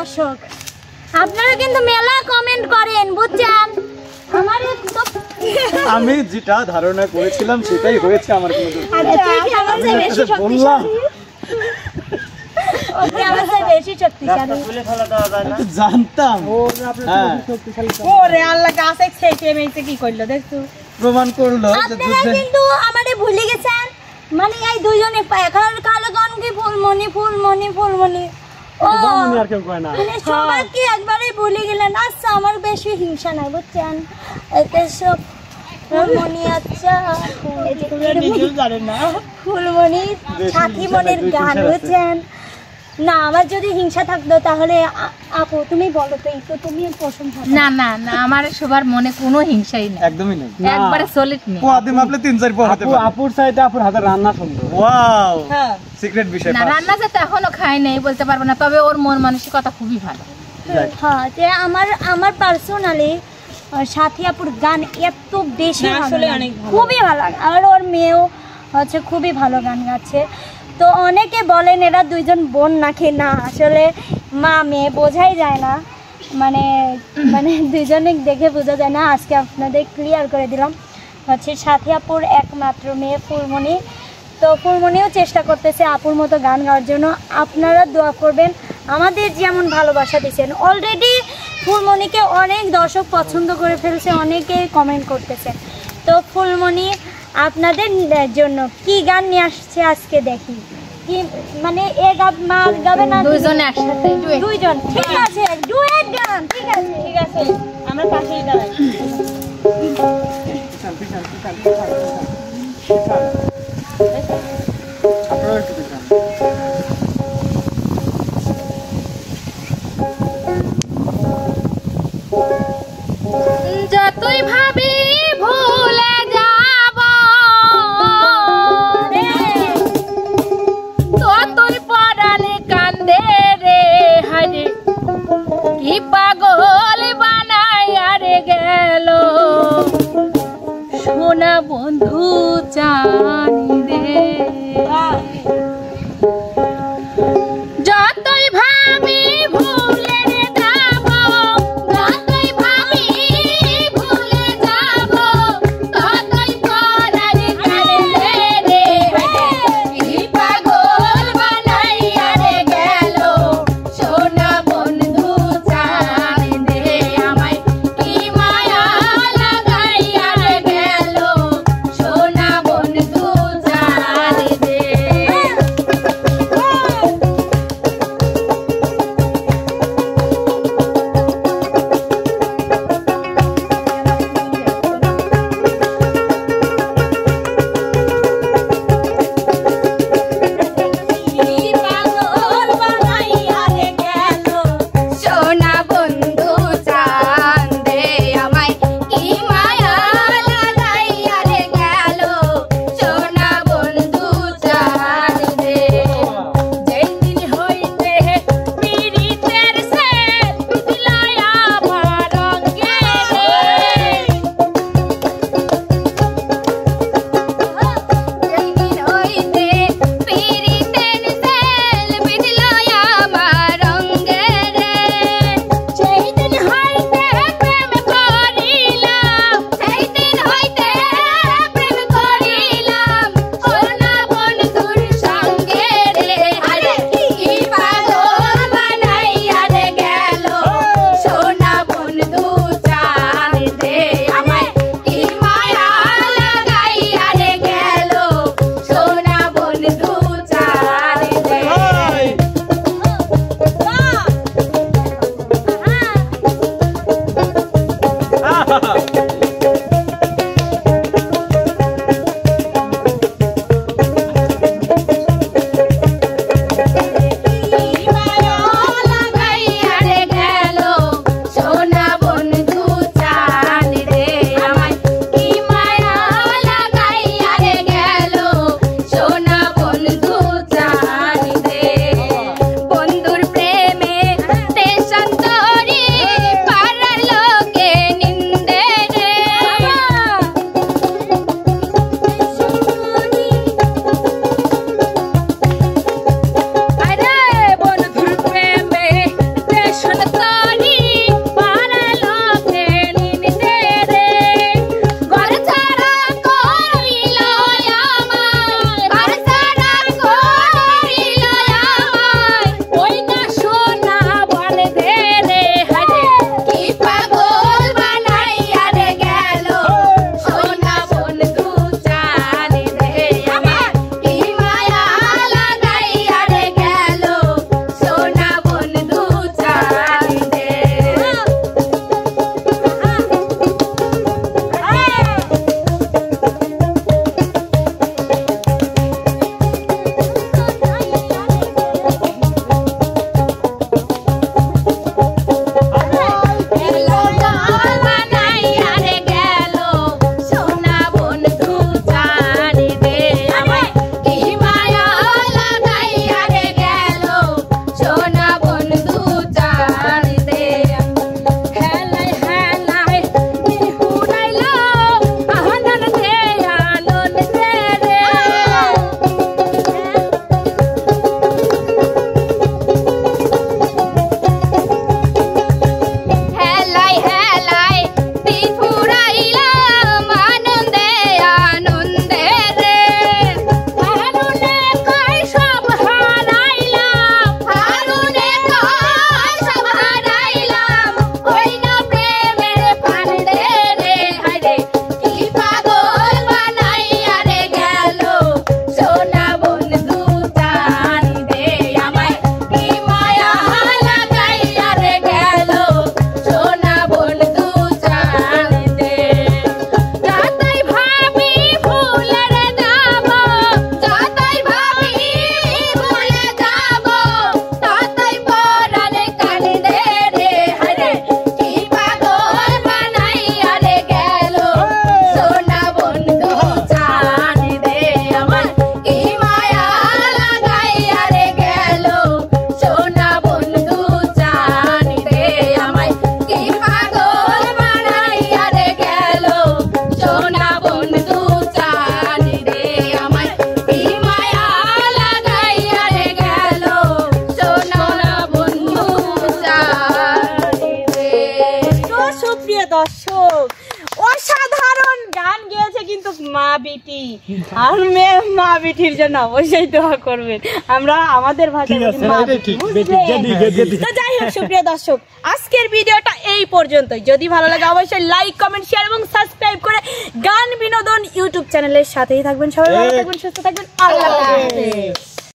দর্শক, আপনারা কিন্তু মেলা কমেন্ট করেন, বুঝছেন? আমি যেটা ধারণা করেছিলাম সেটাই হয়েছে আমার কিন্তু। বললাম জানতাম। প্রমাণ করলো কিন্তু আমারে ভুলে গেছেন, মানে এই দুইজনে কালো গনকে ফুলমণি ফুলমণি ফুলমণি সবাইকে একবারে ভুলে গেলেন। আচ্ছা, আমার বেশি হিংসা নাই, বুঝছেন? সব ফুলমণি, আচ্ছা ফুলমণি সাথী মনের গান, বুঝছেন? না, আমার যদি হিংসা থাকতো তাহলে আপু তুমি বলো তো, একটু তুমি প্রশংসা। না না না, আমার সবার মনে কোনো হিংসাই নেই, একদমই নেই, একবারে সলিড নেই। পোয়াতে মাপলে 3-4 পোয়া হতে পারে। আপুর সাইডে আপুর হাতের রান্না সুন্দর। ওয়াও, হ্যাঁ সিক্রেট বিষয়। না, রান্না যেতে এখনো খাই নাই বলতে পারবো না, তবে ওর মন মানসিকতা খুবই ভালো। হ্যাঁ, যে আমার পার্সোনালি সাথী আপুর গান এত বেশি আসলে অনেক খুবই ভালো লাগে, আর ওর মেয়েও হচ্ছে খুবই ভালো গান গাচ্ছে। তো অনেকে বলেন এরা দুইজন বোন নাকি, না আসলে মা মেয়ে বোঝাই যায় না, মানে দুইজনে দেখে বোঝা যায় না। আজকে আপনাদের ক্লিয়ার করে দিলাম, হচ্ছে সাথী আপুর একমাত্র মেয়ে ফুলমণি। তো ফুলমণিও চেষ্টা করতেছে আপুর মতো গান গাওয়ার জন্য। আপনারা দোয়া করবেন, আমাদের যেমন ভালোবাসা দিচ্ছেন। অলরেডি ফুলমণিকে অনেক দর্শক পছন্দ করে ফেলছে, অনেকে কমেন্ট করতেছে। তো ফুলমণি আপনাদের জন্য কি গান নিয়ে আসছে আজকে দেখি। কি মানে এ গাবে না দুইজন একসাথে? দুইজন, ঠিক আছে, ডুয়েট গান, ঠিক আছে ঠিক আছে, আমরা পাশেই দাঁড়াই। যতই ভাবি ভুলে যাব, ততই পরাণে কান্দে রে। হারে কি পাগল বানাইয়া রে গেল সোনা বন্ধু জানি রে। অসাধারণ গান গেয়েছে কিন্তু মা বিটি, আর মেয়ে মা বিটির জন্য অবশ্যই দোয়া করবেন। আমরা আমাদের ভাষায় মা বিটি, তো যাই হোক সুপ্রিয় দর্শক, আজকের ভিডিওটা এই পর্যন্তই। যদি ভালো লাগে অবশ্যই লাইক, কমেন্ট, শেয়ার এবং সাবস্ক্রাইব করে গান বিনোদন ইউটিউব চ্যানেলের সাথেই থাকবেন। সবাই ভালো থাকবেন, সুস্থ থাকবেন, আল্লাহ হাফেজ।